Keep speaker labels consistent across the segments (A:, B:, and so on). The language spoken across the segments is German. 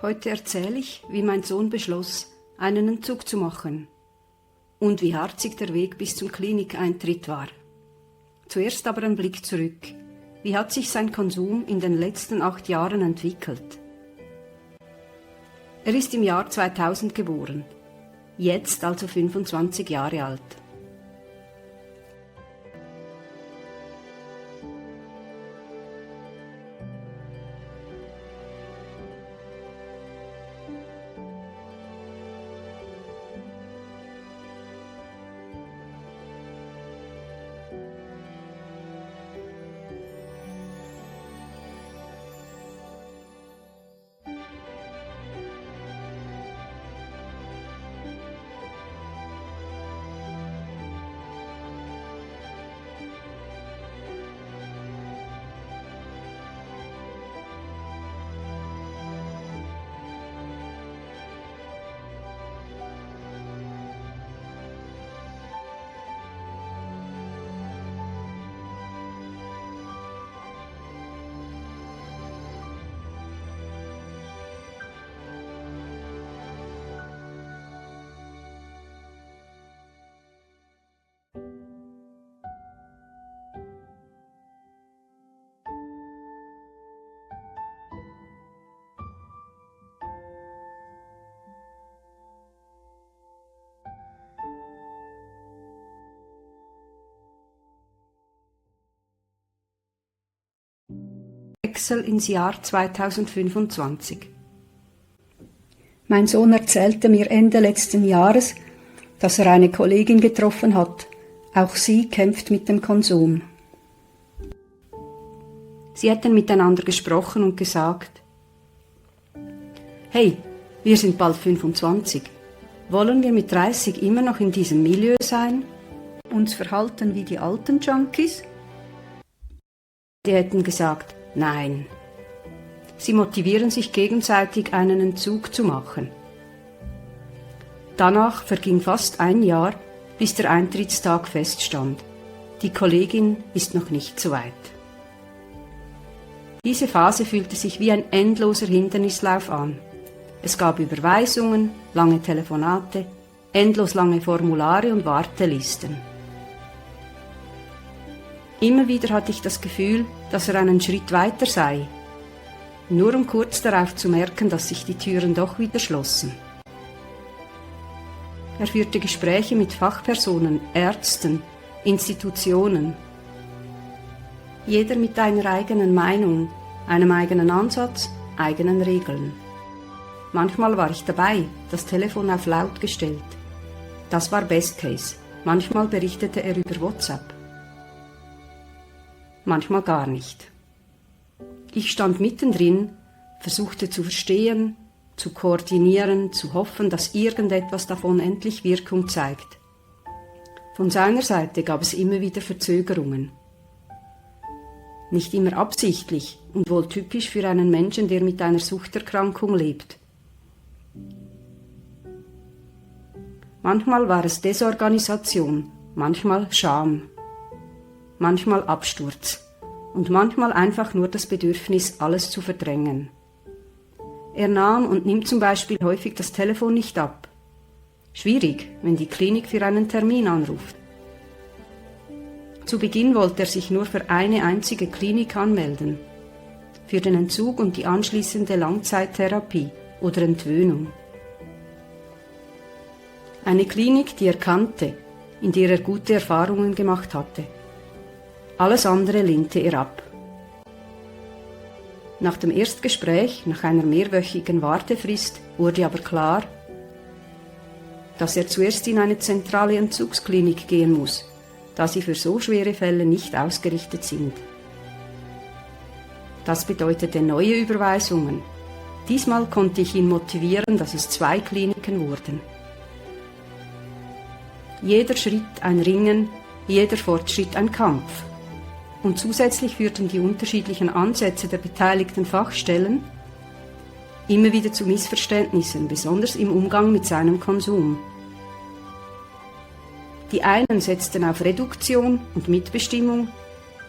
A: Heute erzähle ich, wie mein Sohn beschloss, einen Entzug zu machen und wie harzig der Weg bis zum Klinikeintritt war. Zuerst aber ein Blick zurück. Wie hat sich sein Konsum in den letzten 8 Jahren entwickelt? Er ist im Jahr 2000 geboren, jetzt also 25 Jahre alt. Wechsel ins Jahr 2025. Mein Sohn erzählte mir Ende letzten Jahres, dass er eine Kollegin getroffen hat. Auch sie kämpft mit dem Konsum. Sie hätten miteinander gesprochen und gesagt: Hey, wir sind bald 25. Wollen wir mit 30 immer noch in diesem Milieu sein? Uns verhalten wie die alten Junkies? Die hätten gesagt: Nein. Sie motivieren sich gegenseitig, einen Entzug zu machen. Danach verging fast ein Jahr, bis der Eintrittstag feststand. Die Kollegin ist noch nicht so weit. Diese Phase fühlte sich wie ein endloser Hindernislauf an. Es gab Überweisungen, lange Telefonate, endlos lange Formulare und Wartelisten. Immer wieder hatte ich das Gefühl, dass er einen Schritt weiter sei, nur um kurz darauf zu merken, dass sich die Türen doch wieder schlossen. Er führte Gespräche mit Fachpersonen, Ärzten, Institutionen. Jeder mit einer eigenen Meinung, einem eigenen Ansatz, eigenen Regeln. Manchmal war ich dabei, das Telefon auf laut gestellt. Das war Best Case. Manchmal berichtete er über WhatsApp. Manchmal gar nicht. Ich stand mittendrin, versuchte zu verstehen, zu koordinieren, zu hoffen, dass irgendetwas davon endlich Wirkung zeigt. Von seiner Seite gab es immer wieder Verzögerungen. Nicht immer absichtlich und wohl typisch für einen Menschen, der mit einer Suchterkrankung lebt. Manchmal war es Desorganisation, manchmal Scham. Manchmal Absturz und manchmal einfach nur das Bedürfnis, alles zu verdrängen. Er nahm und nimmt zum Beispiel häufig das Telefon nicht ab. Schwierig, wenn die Klinik für einen Termin anruft. Zu Beginn wollte er sich nur für eine einzige Klinik anmelden, für den Entzug und die anschließende Langzeittherapie oder Entwöhnung. Eine Klinik, die er kannte, in der er gute Erfahrungen gemacht hatte. Alles andere lehnte er ab. Nach dem Erstgespräch, nach einer mehrwöchigen Wartefrist, wurde aber klar, dass er zuerst in eine zentrale Entzugsklinik gehen muss, da sie für so schwere Fälle nicht ausgerichtet sind. Das bedeutete neue Überweisungen. Diesmal konnte ich ihn motivieren, dass es 2 Kliniken wurden. Jeder Schritt ein Ringen, jeder Fortschritt ein Kampf. Und zusätzlich führten die unterschiedlichen Ansätze der beteiligten Fachstellen immer wieder zu Missverständnissen, besonders im Umgang mit seinem Konsum. Die einen setzten auf Reduktion und Mitbestimmung,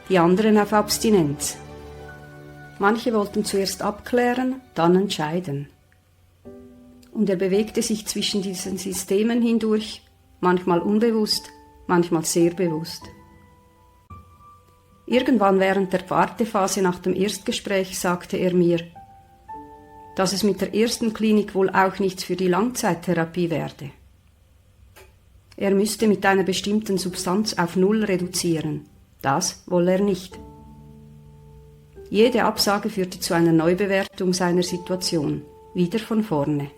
A: die anderen auf Abstinenz. Manche wollten zuerst abklären, dann entscheiden. und er bewegte sich zwischen diesen Systemen hindurch, manchmal unbewusst, manchmal sehr bewusst. Irgendwann während der Wartephase nach dem Erstgespräch sagte er mir, dass es mit der ersten Klinik wohl auch nichts für die Langzeittherapie werde. Er müsste mit einer bestimmten Substanz auf 0 reduzieren. Das wolle er nicht. Jede Absage führte zu einer Neubewertung seiner Situation, wieder von vorne.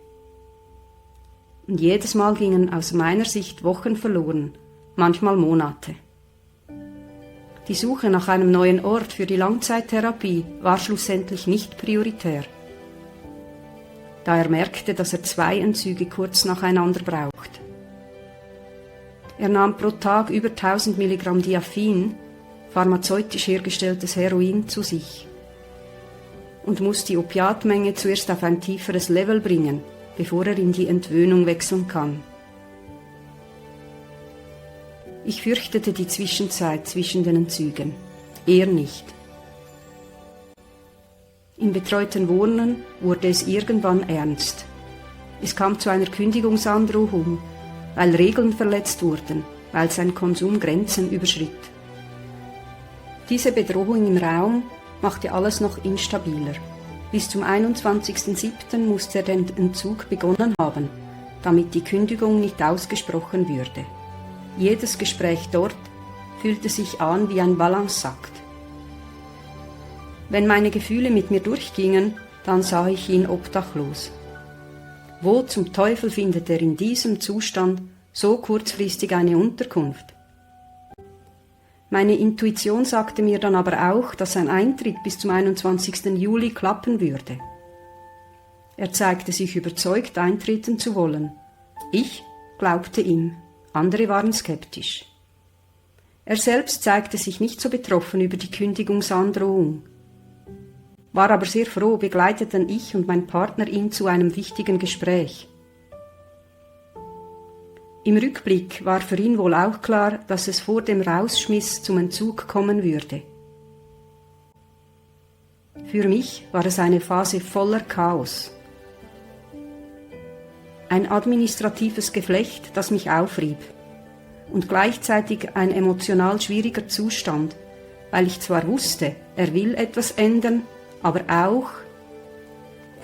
A: Und jedes Mal gingen aus meiner Sicht Wochen verloren, manchmal Monate. Die Suche nach einem neuen Ort für die Langzeittherapie war schlussendlich nicht prioritär, da er merkte, dass er 2 Entzüge kurz nacheinander braucht. Er nahm pro Tag über 1000 Milligramm Diaphin, pharmazeutisch hergestelltes Heroin, zu sich und muss die Opiatmenge zuerst auf ein tieferes Level bringen, bevor er in die Entwöhnung wechseln kann. Ich fürchtete die Zwischenzeit zwischen den Entzügen, er nicht. Im betreuten Wohnen wurde es irgendwann ernst. Es kam zu einer Kündigungsandrohung, weil Regeln verletzt wurden, weil sein Konsum Grenzen überschritt. Diese Bedrohung im Raum machte alles noch instabiler. Bis zum 21.07. musste er den Entzug begonnen haben, damit die Kündigung nicht ausgesprochen würde. Jedes Gespräch dort fühlte sich an wie ein Balanceakt. Wenn meine Gefühle mit mir durchgingen, dann sah ich ihn obdachlos. Wo zum Teufel findet er in diesem Zustand so kurzfristig eine Unterkunft? Meine Intuition sagte mir dann aber auch, dass ein Eintritt bis zum 21. Juli klappen würde. Er zeigte sich überzeugt, eintreten zu wollen. Ich glaubte ihm, andere waren skeptisch. Er selbst zeigte sich nicht so betroffen über die Kündigungsandrohung, war aber sehr froh, begleiteten ich und mein Partner ihn zu einem wichtigen Gespräch. Im Rückblick war für ihn wohl auch klar, dass es vor dem Rausschmiss zum Entzug kommen würde. Für mich war es eine Phase voller Chaos. Ein administratives Geflecht, das mich aufrieb, und gleichzeitig ein emotional schwieriger Zustand, weil ich zwar wusste, er will etwas ändern, aber auch,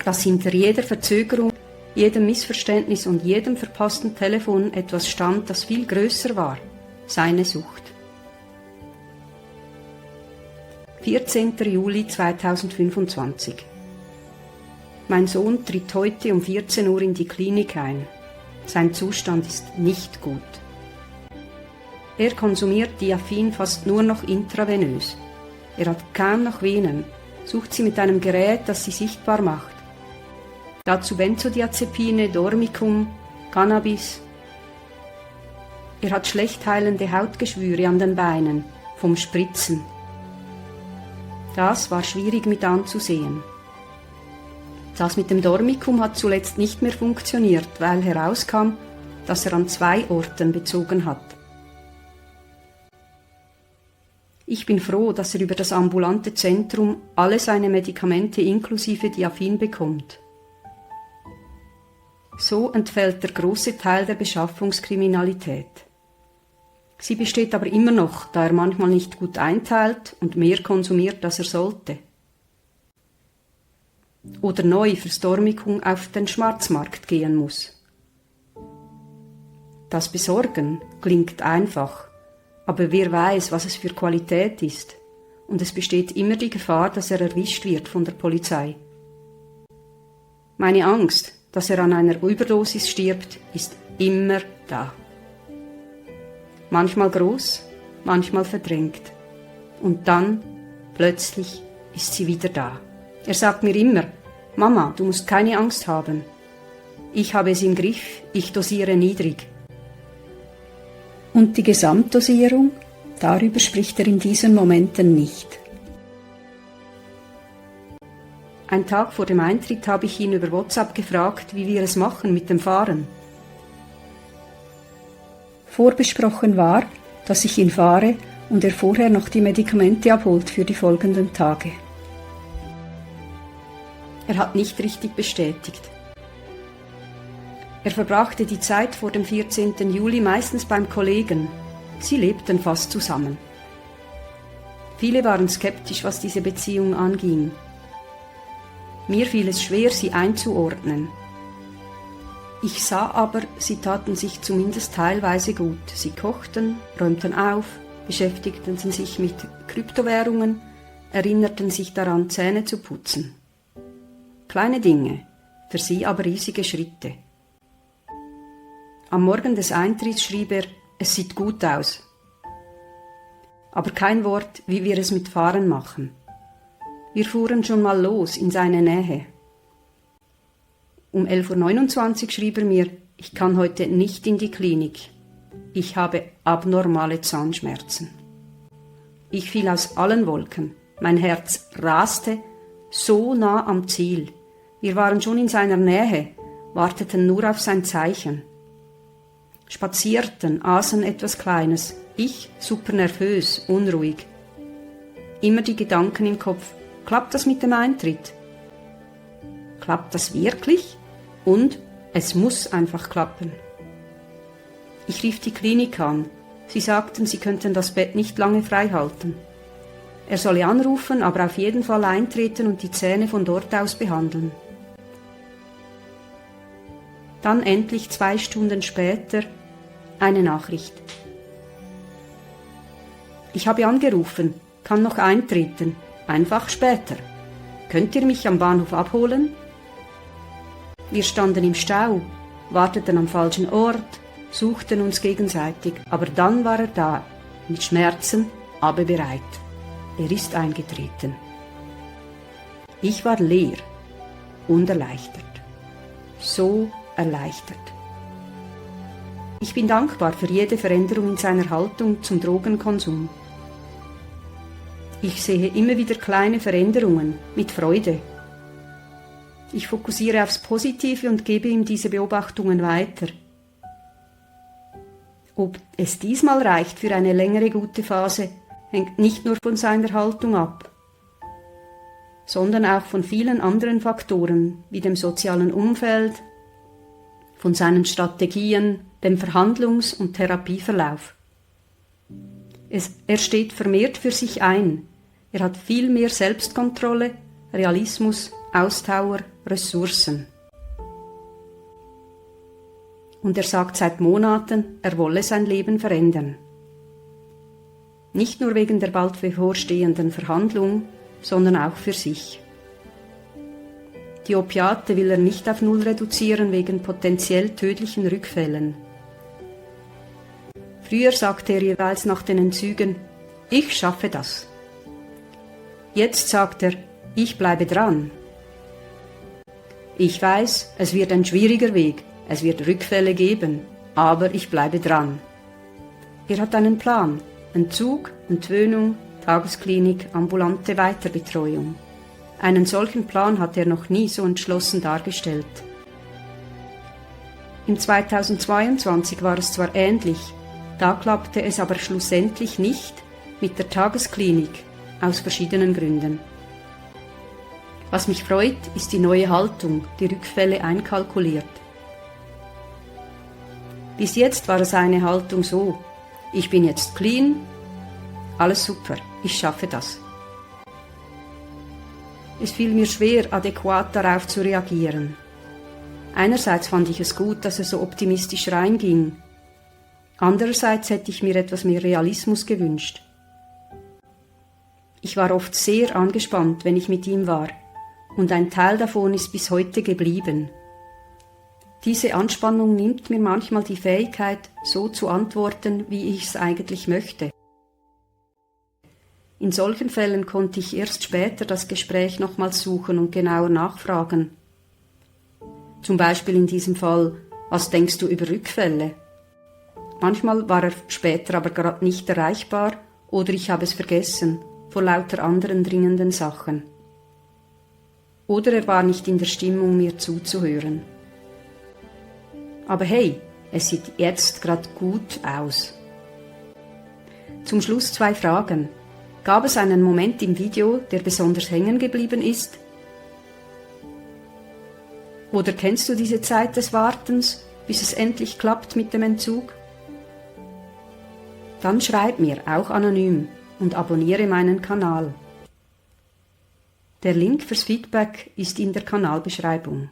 A: dass hinter jeder Verzögerung, jedem Missverständnis und jedem verpassten Telefon etwas stand, das viel größer war, seine Sucht. 14. Juli 2025. Mein Sohn tritt heute um 14 Uhr in die Klinik ein. Sein Zustand ist nicht gut. Er konsumiert Diaphin fast nur noch intravenös. Er hat kaum noch Venen, sucht sie mit einem Gerät, das sie sichtbar macht. Dazu Benzodiazepine, Dormicum, Cannabis. Er hat schlecht heilende Hautgeschwüre an den Beinen, vom Spritzen. Das war schwierig mit anzusehen. Das mit dem Dormicum hat zuletzt nicht mehr funktioniert, weil herauskam, dass er an 2 Orten bezogen hat. Ich bin froh, dass er über das ambulante Zentrum alle seine Medikamente inklusive Diaphin bekommt. So entfällt der große Teil der Beschaffungskriminalität. Sie besteht aber immer noch, da er manchmal nicht gut einteilt und mehr konsumiert, als er sollte. Oder neu fürs Dormicum auf den Schwarzmarkt gehen muss. Das Besorgen klingt einfach, aber wer weiß, was es für Qualität ist, und es besteht immer die Gefahr, dass er erwischt wird von der Polizei. Meine Angst, dass er an einer Überdosis stirbt, ist immer da. Manchmal groß, manchmal verdrängt. Und dann, plötzlich, ist sie wieder da. Er sagt mir immer, Mama, du musst keine Angst haben. Ich habe es im Griff, ich dosiere niedrig. Und die Gesamtdosierung? Darüber spricht er in diesen Momenten nicht. Ein Tag vor dem Eintritt habe ich ihn über WhatsApp gefragt, wie wir es machen mit dem Fahren. Vorbesprochen war, dass ich ihn fahre und er vorher noch die Medikamente abholt für die folgenden Tage. Er hat nicht richtig bestätigt. Er verbrachte die Zeit vor dem 14. Juli meistens beim Kollegen. Sie lebten fast zusammen. Viele waren skeptisch, was diese Beziehung anging. Mir fiel es schwer, sie einzuordnen. Ich sah aber, sie taten sich zumindest teilweise gut. Sie kochten, räumten auf, beschäftigten sich mit Kryptowährungen, erinnerten sich daran, Zähne zu putzen. Kleine Dinge, für sie aber riesige Schritte. Am Morgen des Eintritts schrieb er, es sieht gut aus. Aber kein Wort, wie wir es mit Fahren machen. Wir fuhren schon mal los in seine Nähe. Um 11.29 Uhr schrieb er mir, ich kann heute nicht in die Klinik. Ich habe abnormale Zahnschmerzen. Ich fiel aus allen Wolken. Mein Herz raste, so nah am Ziel. Wir waren schon in seiner Nähe, warteten nur auf sein Zeichen. Spazierten, aßen etwas Kleines. Ich super nervös, unruhig. Immer die Gedanken im Kopf. Klappt das mit dem Eintritt? Klappt das wirklich? Und es muss einfach klappen. Ich rief die Klinik an. Sie sagten, sie könnten das Bett nicht lange frei halten. Er solle anrufen, aber auf jeden Fall eintreten und die Zähne von dort aus behandeln. Dann endlich 2 Stunden später eine Nachricht. Ich habe angerufen, kann noch eintreten, einfach später. Könnt ihr mich am Bahnhof abholen? Wir standen im Stau, warteten am falschen Ort, suchten uns gegenseitig, aber dann war er da, mit Schmerzen, aber bereit. Er ist eingetreten. Ich war leer und erleichtert. So erleichtert. Ich bin dankbar für jede Veränderung in seiner Haltung zum Drogenkonsum. Ich sehe immer wieder kleine Veränderungen mit Freude. Ich fokussiere aufs Positive und gebe ihm diese Beobachtungen weiter. Ob es diesmal reicht für eine längere gute Phase, hängt nicht nur von seiner Haltung ab, sondern auch von vielen anderen Faktoren wie dem sozialen Umfeld, von seinen Strategien, dem Verhandlungs- und Therapieverlauf. Er steht vermehrt für sich ein. Er hat viel mehr Selbstkontrolle, Realismus, Ausdauer, Ressourcen. Und er sagt seit Monaten, er wolle sein Leben verändern. Nicht nur wegen der bald bevorstehenden Verhandlung, sondern auch für sich. Die Opiate will er nicht auf Null reduzieren wegen potenziell tödlichen Rückfällen. Früher sagte er jeweils nach den Entzügen, ich schaffe das. Jetzt sagt er, ich bleibe dran. Ich weiß, es wird ein schwieriger Weg, es wird Rückfälle geben, aber ich bleibe dran. Er hat einen Plan, Entzug, Entwöhnung, Tagesklinik, ambulante Weiterbetreuung. Einen solchen Plan hat er noch nie so entschlossen dargestellt. Im 2022 war es zwar ähnlich, da klappte es aber schlussendlich nicht mit der Tagesklinik, aus verschiedenen Gründen. Was mich freut, ist die neue Haltung, die Rückfälle einkalkuliert. Bis jetzt war seine Haltung so, ich bin jetzt clean, alles super, ich schaffe das. Es fiel mir schwer, adäquat darauf zu reagieren. Einerseits fand ich es gut, dass er so optimistisch reinging. Andererseits hätte ich mir etwas mehr Realismus gewünscht. Ich war oft sehr angespannt, wenn ich mit ihm war, und ein Teil davon ist bis heute geblieben. Diese Anspannung nimmt mir manchmal die Fähigkeit, so zu antworten, wie ich es eigentlich möchte. In solchen Fällen konnte ich erst später das Gespräch nochmals suchen und genauer nachfragen. Zum Beispiel in diesem Fall, was denkst du über Rückfälle? Manchmal war er später aber gerade nicht erreichbar oder ich habe es vergessen, vor lauter anderen dringenden Sachen. Oder er war nicht in der Stimmung, mir zuzuhören. Aber hey, es sieht jetzt gerade gut aus. Zum Schluss 2 Fragen. Gab es einen Moment im Video, der besonders hängen geblieben ist? Oder kennst du diese Zeit des Wartens, bis es endlich klappt mit dem Entzug? Dann schreib mir, auch anonym, und abonniere meinen Kanal. Der Link fürs Feedback ist in der Kanalbeschreibung.